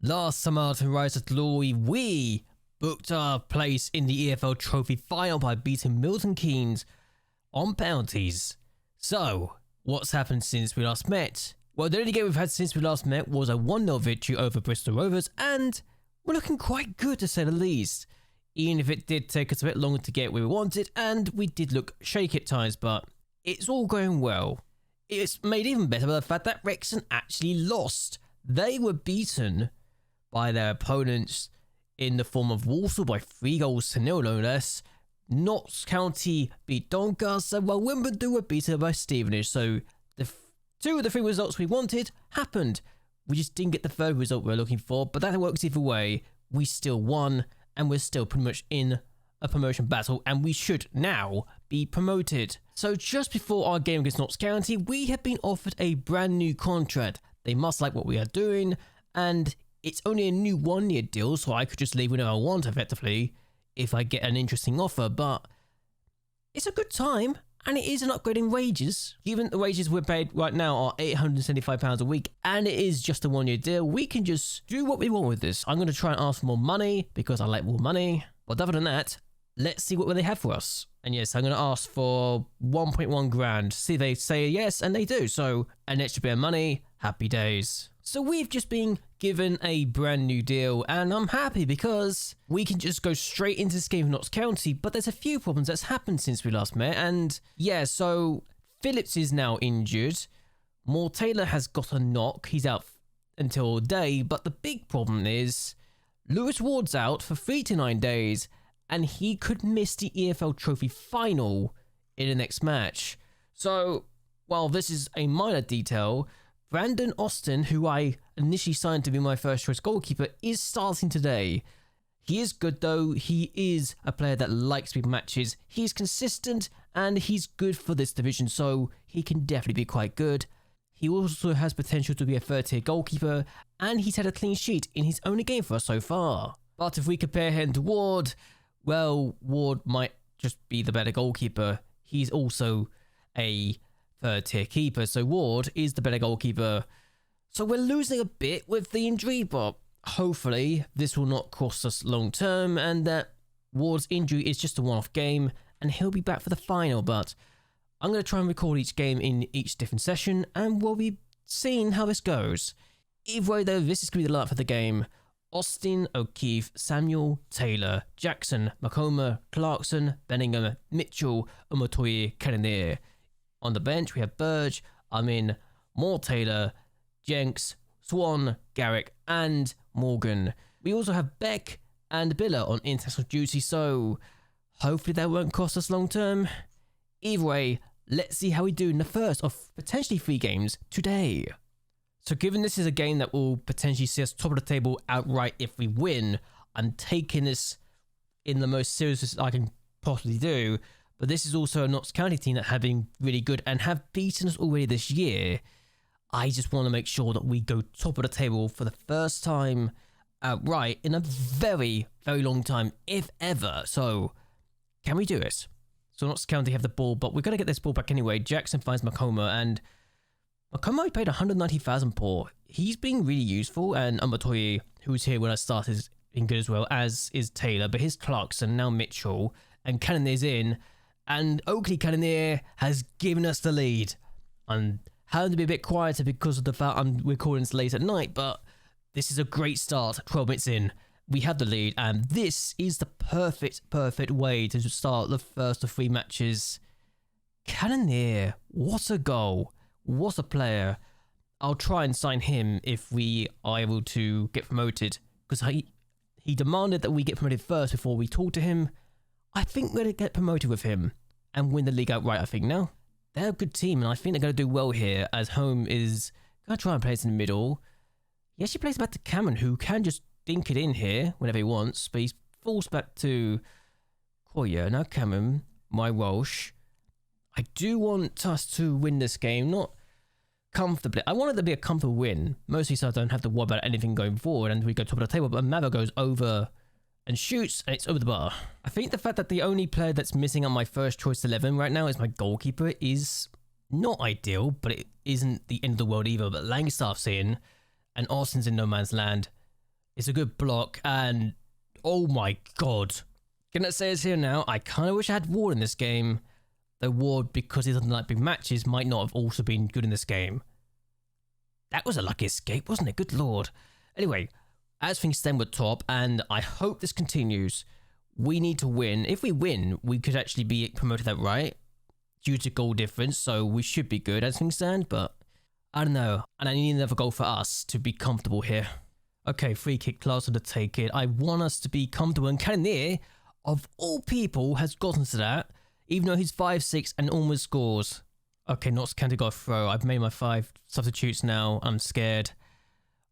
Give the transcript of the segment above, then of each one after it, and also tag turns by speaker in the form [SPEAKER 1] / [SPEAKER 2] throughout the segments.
[SPEAKER 1] Last summer to Rise to Glory, we booked our place in the EFL Trophy final by beating Milton Keynes on penalties. So, what's happened since we last met? Well, the only game we've had since we last met was a 1-0 victory over Bristol Rovers, and we're looking quite good to say the least. Even if it did take us a bit longer to get where we wanted, and we did look shaky at times, but it's all going well. It's made even better by the fact that Wrexham actually lost. They were beaten by their opponents in the form of Walsall by 3-0 no less. Notts County beat Doncaster, while Wimbledon were beaten by Stevenage. So the two of the three results we wanted happened. We just didn't get the third result we were looking for, but that works either way. We still won, and we're still pretty much in a promotion battle, and we should now be promoted. So just before our game against Notts County, we have been offered a brand new contract. They must like what we are doing, and it's only a new 1-year deal, so I could just leave whenever I want, effectively, if I get an interesting offer, but it's a good time, and it is an upgrade in wages. Given the wages we're paid right now are £875 a week, and it is just a 1-year deal, we can just do what we want with this. I'm going to try and ask for more money, because I like more money, but other than that, let's see what they have for us. And yes, I'm going to ask for 1.1 grand, see if they say yes, and they do, so an extra bit of money, happy days. So we've just been given a brand new deal, and I'm happy because we can just go straight into this game with Notts County, but there's a few problems that's happened since we last met, and yeah, so Phillips is now injured, Moore Taylor has got a knock, he's out until day, but the big problem is Lewis Ward's out for 3 to 9 days, and he could miss the EFL Trophy final in the next match. So, while this is a minor detail, Brandon Austin, who I initially signed to be my first choice goalkeeper, is starting today. He is good though, he is a player that likes big matches, he's consistent, and he's good for this division, so he can definitely be quite good. He also has potential to be a third-tier goalkeeper, and he's had a clean sheet in his only game for us so far. But if we compare him to Ward, well, Ward might just be the better goalkeeper. He's also a third-tier keeper, so Ward is the better goalkeeper. So we're losing a bit with the injury, but hopefully this will not cost us long-term, and that Ward's injury is just a one-off game, and he'll be back for the final. But I'm going to try and record each game in each different session, and we'll be seeing how this goes. Either way though, this is going to be the lineup for the game. Austin, O'Keefe, Samuel, Taylor, Jackson, Macoma, Clarkson, Benningham, Mitchell, Umotoye, Cannonier. On the bench, we have Burge, Amin, Moore Taylor, Jenks, Swan, Garrick, and Morgan. We also have Beck and Biller on international duty, so hopefully that won't cost us long term. Either way, let's see how we do in the first of potentially 3 games today. So given this is a game that will potentially see us top of the table outright if we win, I'm taking this in the most serious I can possibly do. But this is also a Notts County team that have been really good and have beaten us already this year. I just want to make sure that we go top of the table for the first time outright in a very, very long time, if ever. So can we do it? So Notts County have the ball, but we're going to get this ball back anyway. Jackson finds Macoma, and Macoma paid 190,000 for. He's been really useful, and Umotoye, who was here when I started, is been good as well, as is Taylor, but here's Clarkson, now Mitchell, and Cannonier's in, and Oakley Cannonier has given us the lead. I'm having to be a bit quieter because of the fact I'm recording this late at night, but this is a great start. 12 minutes in, we have the lead, and this is the perfect way to start the first of 3 matches. Cannonier, what a goal. What a player. I'll try and sign him if we are able to get promoted, because he demanded that we get promoted first before we talk to him. I think we're going to get promoted with him and win the league outright, I think now. They're a good team, and I think they're going to do well here, as Home is going to try and play it in the middle. He actually plays back to Cameron, who can just dink it in here whenever he wants, but he falls back to Koya. Now Cameron, my Walsh. I do want us to win this game, not comfortably. I want it to be a comfortable win, mostly so I don't have to worry about anything going forward and we go top of the table, but Mava goes over and shoots, and it's over the bar. I think the fact that the only player that's missing on my first choice 11 right now is my goalkeeper is not ideal, but it isn't the end of the world either. But Langstaff's in, and Austin's in no man's land. It's a good block, and oh my god. Can I say this here now? I kind of wish I had Ward in this game. Though Ward, because he doesn't like big matches, might not have also been good in this game. That was a lucky escape, wasn't it? Good lord. Anyway, as things stand, we're top, and I hope this continues. We need to win. If we win, we could actually be promoted outright due to goal difference, so we should be good as things stand, but I don't know. And I need another goal for us to be comfortable here. Okay, free kick, Clarkson to take it. I want us to be comfortable, and Cannoneer, of all people, has gotten to that, even though he's 5'6" and almost scores. Okay, Notts County got a throw. I've made my 5 substitutes now. I'm scared.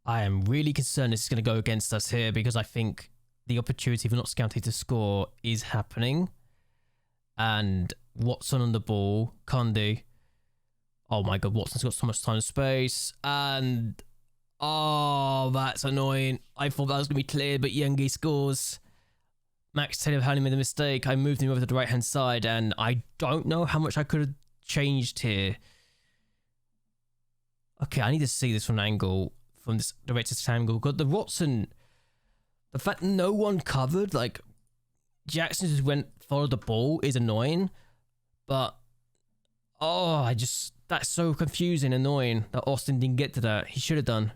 [SPEAKER 1] I am really concerned this is going to go against us here because I think the opportunity for Notts County to score is happening. And Watson on the ball. Conde. Oh my god, Watson's got so much time and space. And oh, that's annoying. I thought that was going to be clear, but Yengi scores. Max Taylor only made a mistake. I moved him over to the right-hand side, and I don't know how much I could have changed here. Okay, I need to see this from an angle, from this director's angle. Got the Watson, the fact no one covered, like Jackson just followed the ball is annoying, but oh, that's so confusing, annoying that Austin didn't get to that. He should have done.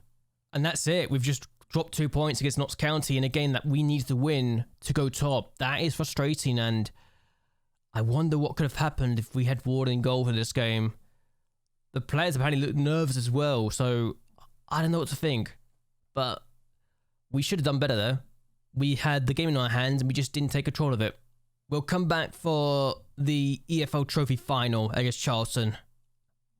[SPEAKER 1] And that's it. We've just dropped 2 points against Notts County, and again, that we need to win to go top. That is frustrating, and I wonder what could have happened if we had Ward in goal for this game. The players apparently look nervous as well, so I don't know what to think. But we should have done better there. We had the game in our hands, and we just didn't take control of it. We'll come back for the EFL Trophy final against Charlton.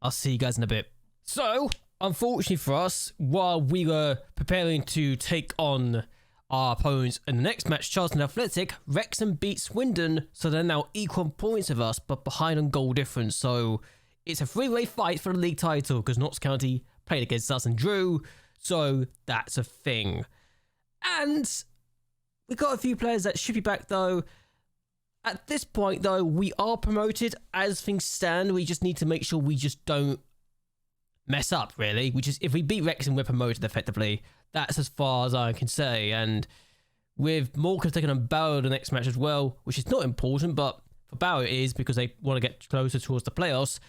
[SPEAKER 1] I'll see you guys in a bit. So, unfortunately for us, while we were preparing to take on our opponents in the next match, Charlton Athletic, Wrexham beat Swindon, so they're now equal points of us, but behind on goal difference. So it's a three-way fight for the league title because Notts County played against us and drew, so that's a thing. And we got a few players that should be back though. At this point though, we are promoted as things stand. We just need to make sure we just don't mess up, really. If we beat Wrexham, we're promoted effectively. That's as far as I can say. And with Morecambe taking on Barrow the next match as well, which is not important, but for Barrow it is because they want to get closer towards the playoffs.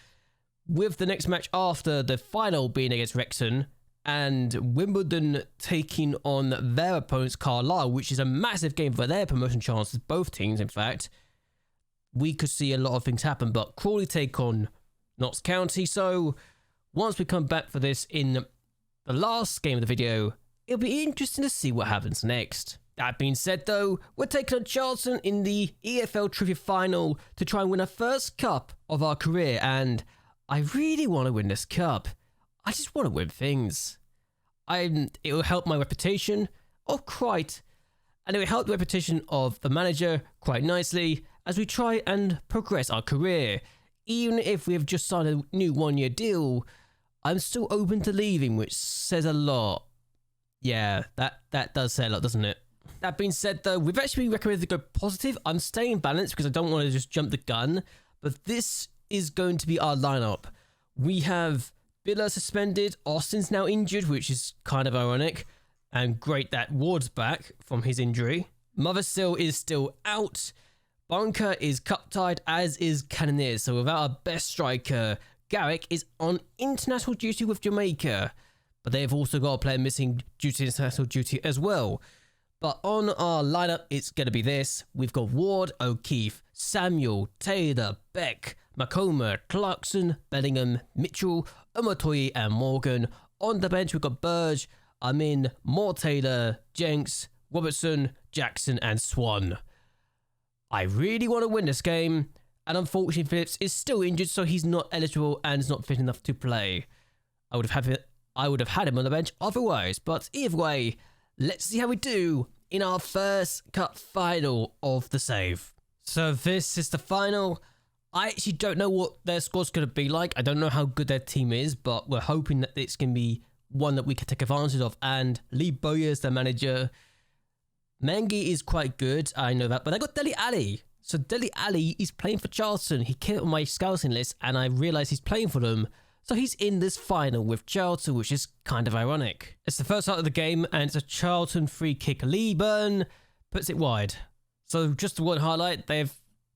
[SPEAKER 1] With the next match after the final being against Wrexham and Wimbledon taking on their opponents Carlisle, which is a massive game for their promotion chances, both teams in fact, we could see a lot of things happen. But Crawley take on Notts County, so once we come back for this in the last game of the video, it'll be interesting to see what happens next. That being said though, we're taking on Charlton in the EFL Trophy final to try and win our first cup of our career, and I really want to win this cup. I just want to win things. It will help my reputation quite, and it will help the reputation of the manager quite nicely as we try and progress our career. Even if we have just signed a new 1-year deal, I'm still open to leaving, which says a lot. Yeah, that does say a lot, doesn't it? That being said though, we've actually been recommended to go positive. I'm staying balanced because I don't want to just jump the gun, but this is going to be our lineup. We have Billa suspended, Austin's now injured, which is kind of ironic, and great that Ward's back from his injury. Mothersill is still out. Bunker is cup-tied, as is Cannoneer, so without our best striker, Garrick is on international duty with Jamaica, but they've also got a player missing due to international duty as well. But on our lineup, it's going to be this. We've got Ward, O'Keefe, Samuel, Taylor, Beck, Macoma, Clarkson, Bellingham, Mitchell, Omotoye and Morgan. On the bench, we've got Burge, Amin, Moore Taylor, Jenks, Robertson, Jackson and Swan. I really want to win this game, and unfortunately Phillips is still injured, so he's not eligible and is not fit enough to play. I would have had him on the bench otherwise, but either way, let's see how we do in our first cup final of the save. So this is the final. I actually don't know what their squad's going to be like. I don't know how good their team is, but we're hoping that it's going to be one that we can take advantage of. And Lee Bowyer is their manager. Mengi is quite good, I know that, but I got Dele Alli. So Dele Alli is playing for Charlton. He came on my scouting list and I realised he's playing for them. So he's in this final with Charlton, which is kind of ironic. It's the first start of the game, and it's a Charlton free kick. Lee Byrne puts it wide. So just one highlight,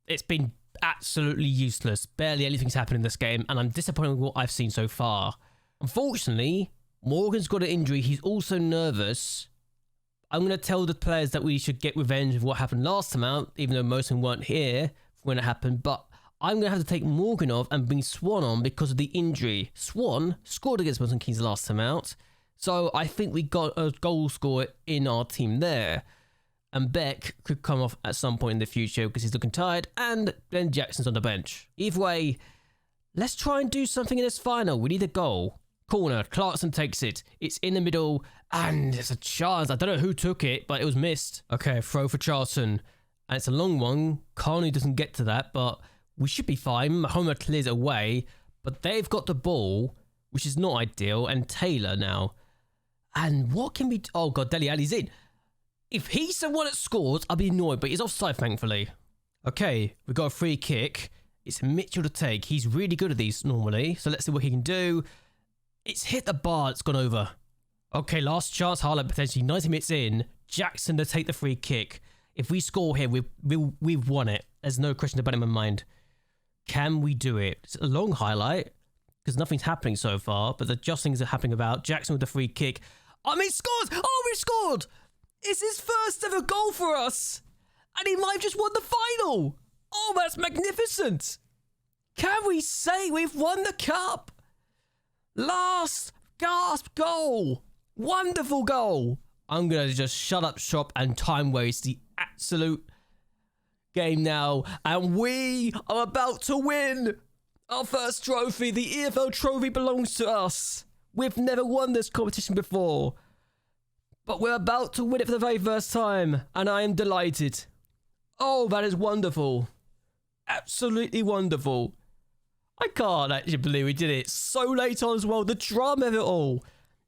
[SPEAKER 1] it's been absolutely useless. Barely anything's happened in this game, and I'm disappointed with what I've seen so far. Unfortunately, Morgan's got an injury. He's also nervous. I'm going to tell the players that we should get revenge of what happened last time out, even though most of them weren't here when it happened, but I'm going to have to take Morgan off and bring Swan on because of the injury. Swan scored against Milton Keynes last time out, so I think we got a goal scorer in our team there. And Beck could come off at some point in the future because he's looking tired, and Ben Jackson's on the bench. Either way, let's try and do something in this final. We need a goal. Corner, Clarkson takes it. It's in the middle, and it's a chance. I don't know who took it, but it was missed. Okay, throw for Charlton. And it's a long one. Carney doesn't get to that, but we should be fine. Homer clears it away, but they've got the ball, which is not ideal, and Taylor now. And what can we... Oh, God, Dele Alli's in. If he's the one that scores, I'll be annoyed, but he's offside, thankfully. Okay, we've got a free kick. It's Mitchell to take. He's really good at these normally, so let's see what he can do. It's hit the bar. It's gone over. Okay, last chance. Highlight potentially 90 minutes in. Jackson to take the free kick. If we score here, we've won it. There's no question about it in my mind. Can we do it? It's a long highlight because nothing's happening so far, but the just things are happening about. Jackson with the free kick. I mean, scores! Oh, we scored! It's his first ever goal for us! And he might have just won the final! Oh, that's magnificent! Can we say we've won the cup? Last gasp goal! Wonderful goal! I'm going to just shut up shop and time waste the absolute game now. And we are about to win our first trophy. The EFL Trophy belongs to us. We've never won this competition before. But we're about to win it for the very first time, and I am delighted. Oh, that is wonderful. Absolutely wonderful. I can't actually believe we did it so late on as well. The drama of it all.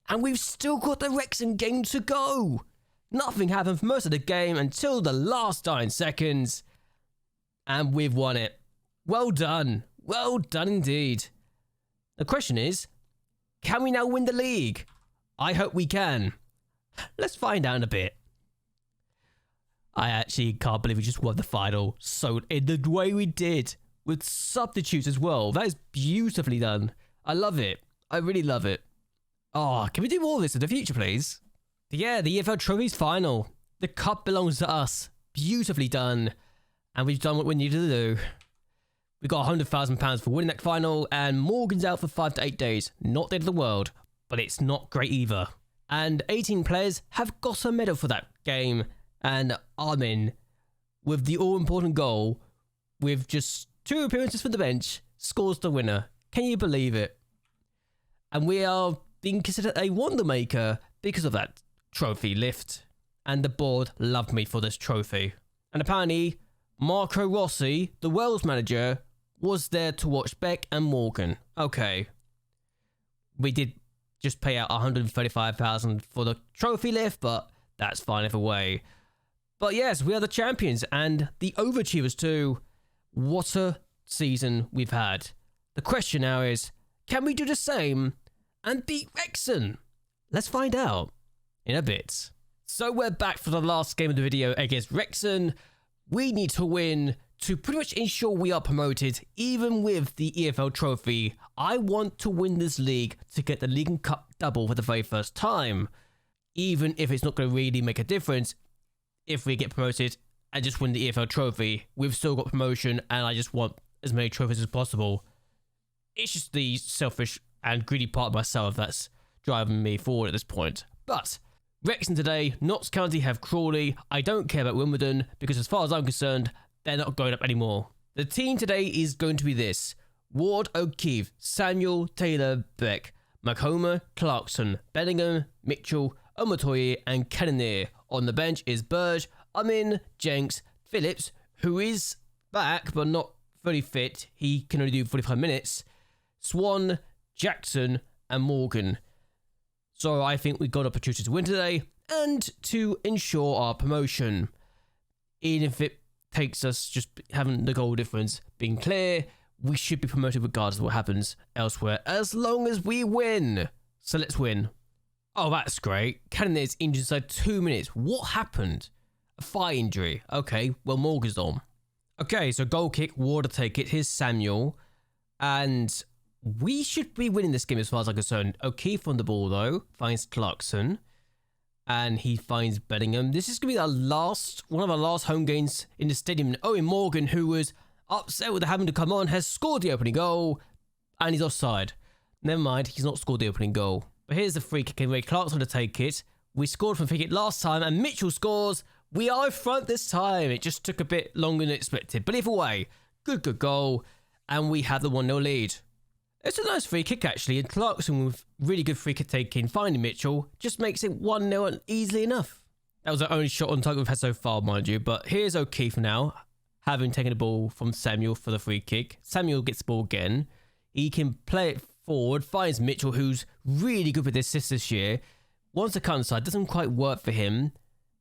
[SPEAKER 1] And we've still got the Wrexham game to go. Nothing happened for most of the game until the last 9 seconds. And we've won it. Well done. Well done indeed. The question is, can we now win the league? I hope we can. Let's find out in a bit. I actually can't believe we just won the final so in the way we did, with substitutes as well. That is beautifully done. I love it. I really love it. Oh, can we do more of this in the future, please? Yeah, the EFL Trophy's final. The cup belongs to us. Beautifully done. And we've done what we needed to do. We got £100,000 for winning that final, and Morgan's out for 5 to 8 days. Not the end of the world, but it's not great either. And 18 players have got a medal for that game. And Armin, with the all-important goal, with just 2 appearances for the bench, scores the winner. Can you believe it? And we are being considered a wonder maker because of that trophy lift. And the board loved me for this trophy. And apparently, Marco Rossi, the Wales manager, was there to watch Beck and Morgan. Okay. We did just pay out $135,000 for the trophy lift, but that's fine either way. But yes, we are the champions and the overachievers too. What a season we've had. The question now is, can we do the same and beat Wrexham? Let's find out in a bit. So we're back for the last game of the video against Wrexham. We need to win to pretty much ensure we are promoted, even with the EFL Trophy. I want to win this league to get the League and Cup double for the very first time. Even if it's not going to really make a difference, if we get promoted and just win the EFL Trophy, we've still got promotion and I just want as many trophies as possible. It's just the selfish and greedy part of myself that's driving me forward at this point. But Wrexham today, Notts County have Crawley. I don't care about Wimbledon because as far as I'm concerned, they're not going up anymore. The team today is going to be this: Ward, O'Keefe, Samuel, Taylor, Beck, McHomer, Clarkson, Bellingham, Mitchell, Omotoye and Cannonier. On the bench is Burge, Amin, Jenks, Phillips, who is back but not fully fit. He can only do 45 minutes. Swan, Jackson and Morgan. So I think we've got opportunity to win today and to ensure our promotion. Even if it takes us just having the goal difference being clear, we should be promoted regardless of what happens elsewhere, as long as we win. So let's win. Oh, that's great. Cannonier's injured inside 2 minutes. What happened? A thigh injury. Okay, well, Morgan's on. Okay, so goal kick, Ward to take it. Here's Samuel. And we should be winning this game as far as I'm concerned. O'Keefe on the ball, though. Finds Clarkson. And he finds Bellingham. This is going to be one of our last home games in the stadium. And Owen Morgan, who was upset with having to come on, has scored the opening goal. And he's offside. Never mind, he's not scored the opening goal. But here's the free kick anyway. Clarkson to take it. We scored from free kick last time, and Mitchell scores. We are in front this time. It just took a bit longer than expected. But either way, good goal. And we have the 1-0 lead. It's a nice free kick, actually. And Clarkson, with really good free kick taking, finding Mitchell, just makes it 1-0 easily enough. That was our only shot on target we've had so far, mind you. But here's O'Keefe now, having taken the ball from Samuel for the free kick. Samuel gets the ball again. He can play it forward, finds Mitchell, who's really good with assists this year. Wants to cut inside, doesn't quite work for him.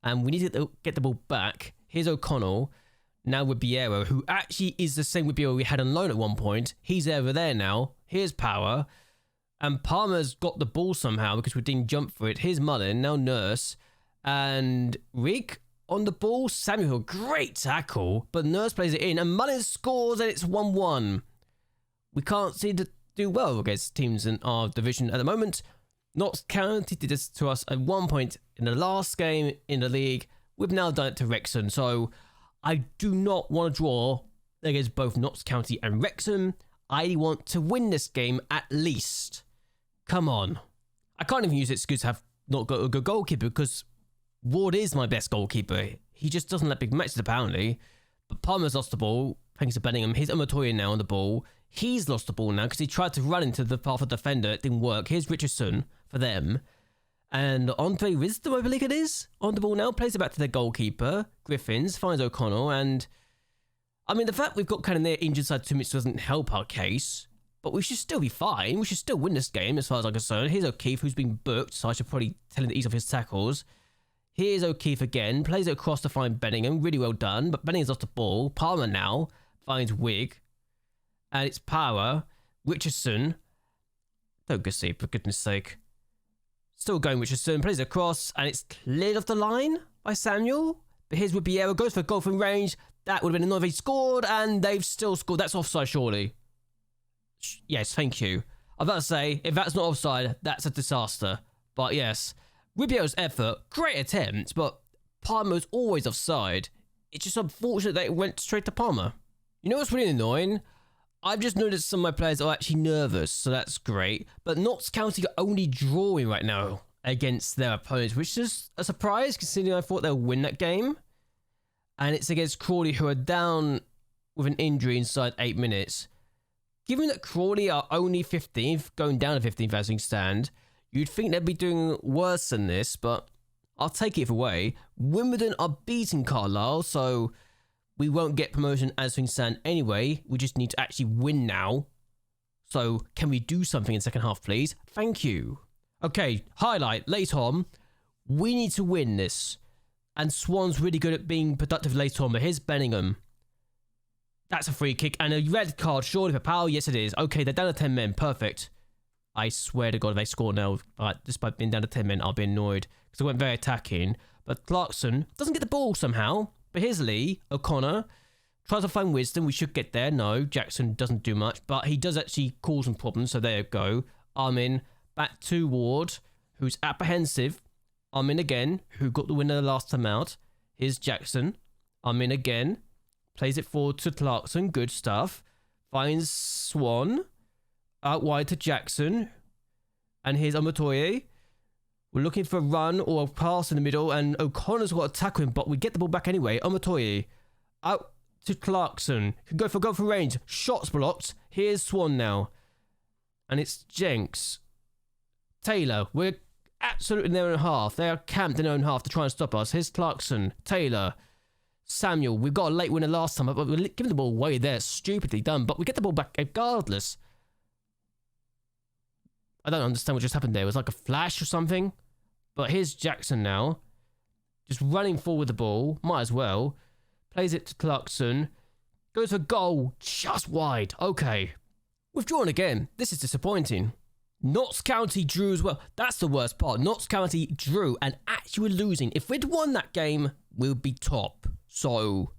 [SPEAKER 1] And we need to get the ball back. Here's O'Connell. Now with Biero, who actually is the same with Biero we had on loan at one point. He's over there now. Here's Power. And Palmer's got the ball somehow because we didn't jump for it. Here's Mullen, now Nurse. And Rig on the ball. Samuel, great tackle. But Nurse plays it in. And Mullen scores and it's 1-1. We can't seem to do well against teams in our division at the moment. Notts County did this to us at one point in the last game in the league. We've now done it to Wrexham. So I do not want to draw against both Notts County and Wrexham. I want to win this game at least. Come on. I can't even use the excuse to have not got a good goalkeeper because Ward is my best goalkeeper. He just doesn't let big matches apparently. But Palmer's lost the ball. Thanks to Bellingham. Here's Amatoya now on the ball. He's lost the ball now because he tried to run into the path of the defender. It didn't work. Here's Richardson for them. And Andre Wisdom, I believe it is, on the ball now. Plays it back to their goalkeeper. Griffins finds O'Connell. And, I mean, the fact we've got Cannonier injured inside 2 minutes doesn't help our case. But we should still be fine. We should still win this game as far as I'm concerned. Here's O'Keefe, who's been booked. So I should probably tell him to ease off his tackles. Here's O'Keefe again. Plays it across to find Bellingham. Really well done. But Bellingham's off the ball. Palmer now finds Wig. And it's Power. Richardson. Don't go see, for goodness sake. Still going Richardson. Plays it across. And it's cleared off the line by Samuel. But here's Ribeiro. Goes for goal from range. That would have been another. He scored. And they've still scored. That's offside, surely. Yes, thank you. I'm about to say, if that's not offside, that's a disaster. But yes. Ribeiro's effort. Great attempt. But Palmer's always offside. It's just unfortunate that it went straight to Palmer. You know what's really annoying? I've just noticed some of my players are actually nervous, so that's great. But Notts County are only drawing right now against their opponents, which is a surprise considering I thought they'll win that game. And it's against Crawley, who are down with an injury inside 8 minutes. Given that Crawley are only 15th, going down to 15th as we stand, you'd think they'd be doing worse than this, but I'll take it away. Wimbledon are beating Carlisle, so we won't get promotion as things stand anyway. We just need to actually win now. So, can we do something in the second half, please? Thank you. Okay, highlight, late on. We need to win this. And Swan's really good at being productive late on, but here's Bellingham. That's a free kick. And a red card, surely for Powell? Yes, it is. Okay, they're down to 10 men. Perfect. I swear to God, if they score now, despite being down to 10 men, I'll be annoyed. Because they went very attacking. But Clarkson doesn't get the ball somehow. But here's Lee. O'Connor tries to find Wisdom. We should get there. No, Jackson doesn't do much. But he does actually cause some problems. So there you go. Armin back to Ward, who's apprehensive. Armin again, who got the winner the last time out. Here's Jackson. Armin again. Plays it forward to Clarkson. Good stuff. Finds Swan. Out wide to Jackson. And here's Amatoye. We're looking for a run or a pass in the middle. And O'Connor's got to tackle him. But we get the ball back anyway. Amatoye. Out to Clarkson. Can go for goal for range. Shots blocked. Here's Swan now. And it's Jenks. Taylor. We're absolutely in their own half. They are camped in their own half to try and stop us. Here's Clarkson. Taylor. Samuel. We got a late winner last time, but we're giving the ball away there. Stupidly done. But we get the ball back regardless. I don't understand what just happened there. It was like a flash or something. But here's Jackson now. Just running forward the ball. Might as well. Plays it to Clarkson. Goes for goal, just wide. Okay. Withdrawn again. This is disappointing. Notts County drew as well. That's the worst part. Notts County drew and actually were losing. If we'd won that game, we'd be top. So,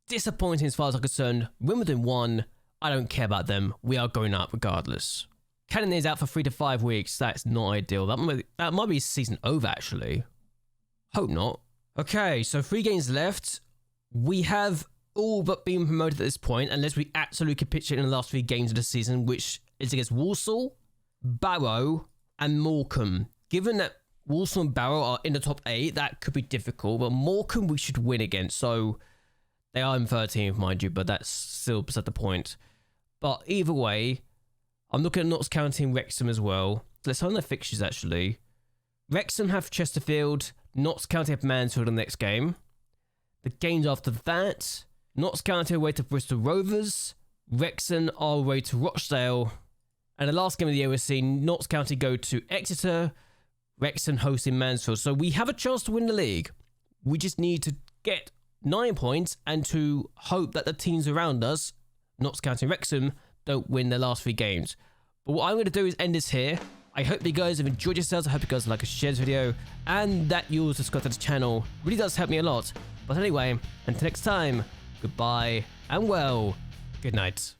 [SPEAKER 1] disappointing as far as I'm concerned. Wimbledon won. I don't care about them. We are going up regardless. Cannoneers out for 3 to 5 weeks. That's not ideal. That might be season over, actually. Hope not. Okay, so 3 games left. We have all but been promoted at this point, unless we absolutely capitulate in the last 3 games of the season, which is against Walsall, Barrow, and Morecambe. Given that Walsall and Barrow are in the top 8, that could be difficult, but Morecambe we should win against, so they are in 13th, mind you, but that's still beside the point. But either way, I'm looking at Notts County and Wrexham as well. Let's find their fixtures, actually. Wrexham have Chesterfield, Notts County have Mansfield in the next game. The games after that, Notts County away to Bristol Rovers, Wrexham are away to Rochdale, and the last game of the year we're seeing Notts County go to Exeter, Wrexham hosting Mansfield. So we have a chance to win the league. We just need to get 9 points and to hope that the teams around us, Notts County and Wrexham, don't win their last 3 games. But what I'm going to do is end this here. I hope you guys have enjoyed yourselves. I hope you guys like and share this video, and that you'll subscribe to this channel. It really does help me a lot. But anyway, until next time, goodbye and well, good night.